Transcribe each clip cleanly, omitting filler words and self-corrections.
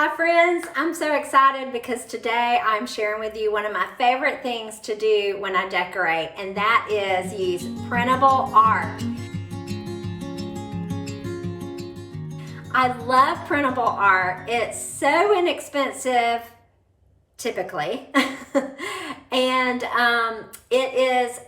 Hi friends, I'm so excited because today I'm sharing with you one of my favorite things to do when I decorate, and that is use printable art. I love printable art. It's so inexpensive, typically, and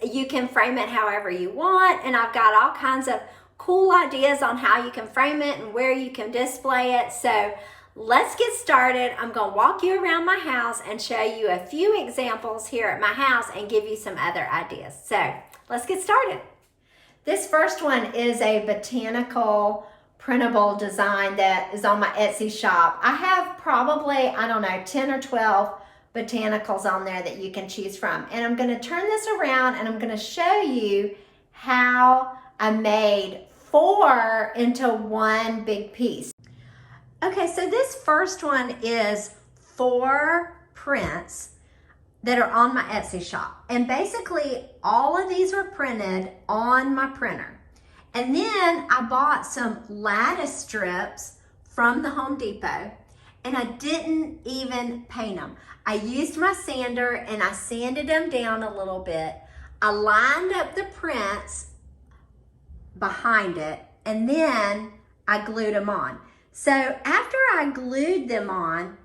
you can frame it however you want, and I've got all kinds of cool ideas on how you can frame it and where you can display it. So let's get started. I'm going to walk you around my house and show you a few examples here at my house and give you some other ideas. So let's get started. This first one is a botanical printable design that is on my Etsy shop. I have probably, 10 or 12 botanicals on there that you can choose from. And I'm going to turn this around and I'm going to show you how I made 4 into one big piece. Okay, so this first one is 4 prints that are on my Etsy shop. And basically all of these were printed on my printer. And then I bought some lattice strips from the Home Depot, and I didn't even paint them. I used my sander and I sanded them down a little bit. I lined up the prints behind it, and then I glued them on. So after I glued them on,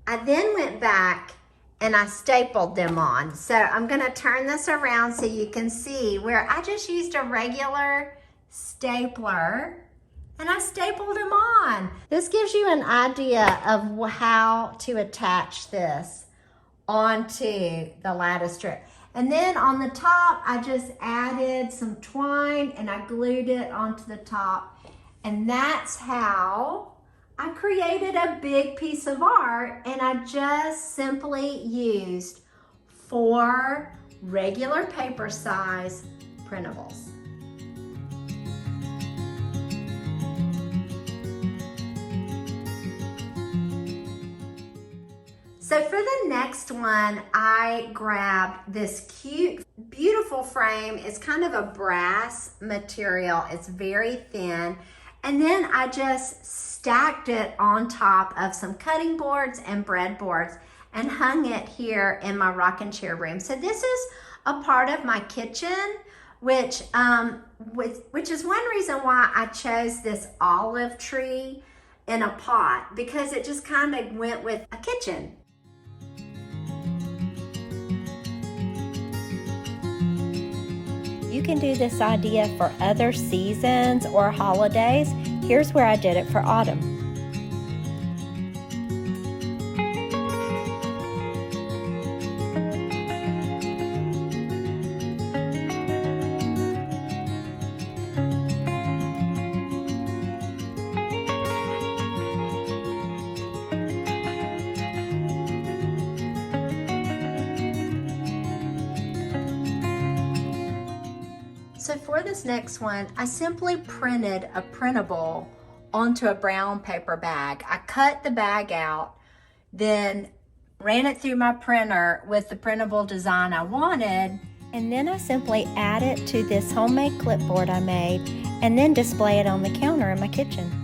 I then went back and I stapled them on. So I'm gonna turn this around so you can see where I just used a regular stapler and I stapled them on. This gives you an idea of how to attach this onto the lattice strip. And then on the top, I just added some twine and I glued it onto the top. And that's how I created a big piece of art, and I just simply used 4 regular paper size printables. So for the next one, I grabbed this cute, beautiful frame. It's kind of a brass material. It's very thin. And then I just stacked it on top of some cutting boards and breadboards and hung it here in my rocking chair room. So this is a part of my kitchen, which is one reason why I chose this olive tree in a pot, because it just kind of went with a kitchen. You can do this idea for other seasons or holidays. Here's where I did it for autumn. So for this next one, I simply printed a printable onto a brown paper bag. I cut the bag out, then ran it through my printer with the printable design I wanted. And then I simply add it to this homemade clipboard I made and then display it on the counter in my kitchen.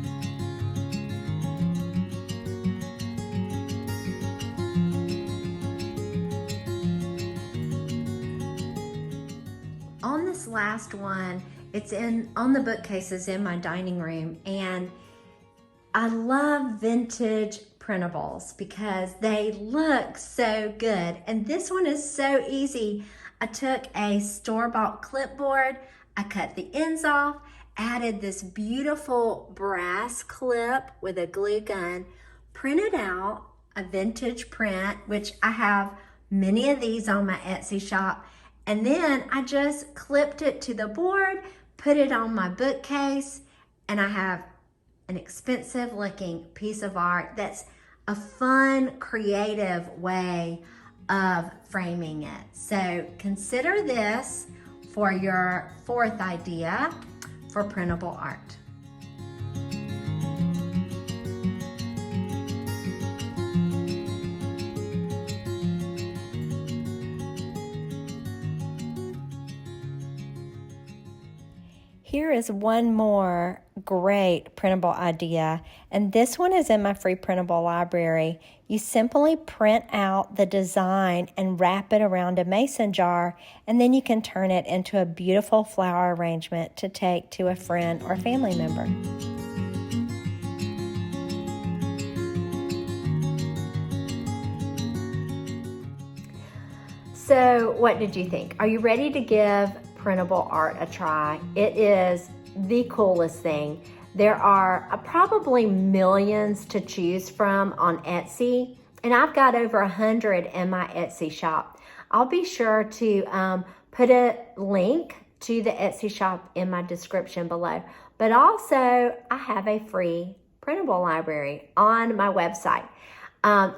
On this last one, it's on the bookcases in my dining room, and I love vintage printables because they look so good. And this one is so easy. I took a store-bought clipboard, I cut the ends off, added this beautiful brass clip with a glue gun, printed out a vintage print, which I have many of these on my Etsy shop. And then I just clipped it to the board, put it on my bookcase, and I have an expensive looking piece of art that's a fun, creative way of framing it. So consider this for your 4th idea for printable art. Here is one more great printable idea, and this one is in my free printable library. You simply print out the design and wrap it around a mason jar, and then you can turn it into a beautiful flower arrangement to take to a friend or family member. So what did you think? Are you ready to give printable art a try? It is the coolest thing. There are probably millions to choose from on Etsy, and I've got over 100 in my Etsy shop. I'll be sure to put a link to the Etsy shop in my description below. But also, I have a free printable library on my website.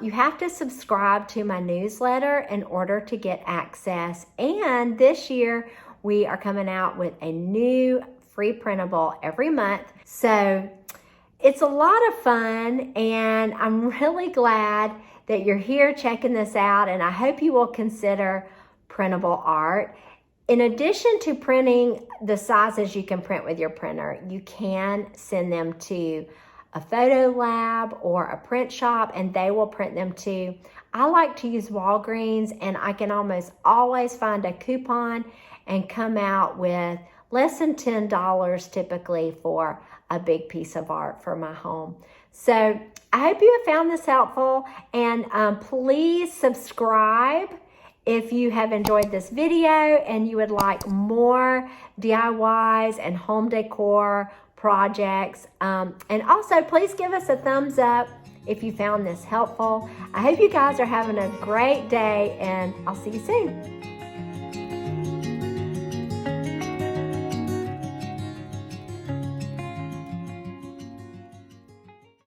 You have to subscribe to my newsletter in order to get access. And this year, we are coming out with a new free printable every month. So it's a lot of fun, and I'm really glad that you're here checking this out, and I hope you will consider printable art. In addition to printing the sizes you can print with your printer, you can send them to a photo lab or a print shop, and they will print them too. I like to use Walgreens, and I can almost always find a coupon and come out with less than $10 typically for a big piece of art for my home. So I hope you have found this helpful, and please subscribe if you have enjoyed this video and you would like more DIYs and home decor projects. And also, please give us a thumbs up if you found this helpful. I hope you guys are having a great day, and I'll see you soon.